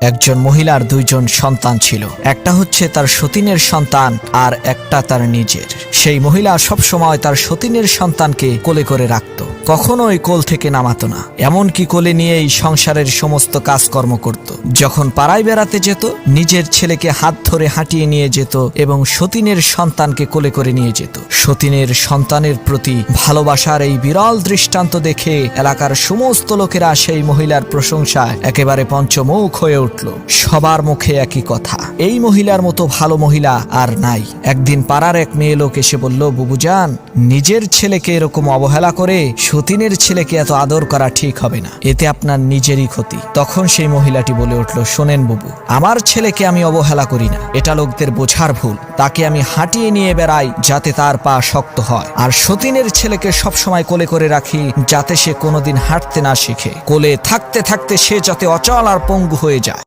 একজন মহিলার দুইজন সন্তান ছিল। একটা হচ্ছে তার সতীনের সন্তান আর একটা তার নিজের। সেই মহিলা সব সময় তার সতীনের সন্তানকে কোলে করে রাখত, কখনোই কোল থেকে নামাতো না, এমনকি কোলে নিয়েই সংসারের সমস্ত কাজকর্ম করত। যখন পাড়ায় বেড়াতে যেত, নিজের ছেলেকে হাত ধরে হাঁটিয়ে নিয়ে যেত এবং সতীনের সন্তানকে কোলে করে নিয়ে যেত। সতীনের সন্তানের প্রতি ভালোবাসার এই বিরল দৃষ্টান্ত দেখে এলাকার সমস্ত লোকেরা সেই মহিলার প্রশংসায় একেবারে পঞ্চমুখ হয়ে উঠল। সবার মুখে একই কথা, এই মহিলার মতো ভালো মহিলা আর নাই। একদিন পাড়ার এক মেয়ে লোক এসে বলল, বুবুজান, নিজের ছেলেকে এরকম অবহেলা করে সতীনের ছেলেকে এত আদর করা ঠিক হবে না, এতে আপনার নিজেরই ক্ষতি। তখন সেই মহিলাটি বলে উঠল, শোনেন বুবু, আমার ছেলেকে আমি অবহেলা করি না, এটা লোকদের বোঝার ভুল। তাকে আমি হাঁটিয়ে নিয়ে বেড়াই যাতে তার পা শক্ত হয়, আর সতীনের ছেলেকে সবসময় কোলে করে রাখি যাতে সে কোনোদিন হাঁটতে না শিখে। কোলে থাকতে থাকতে সে যাতে অচল আর পঙ্গু হয়ে যায়।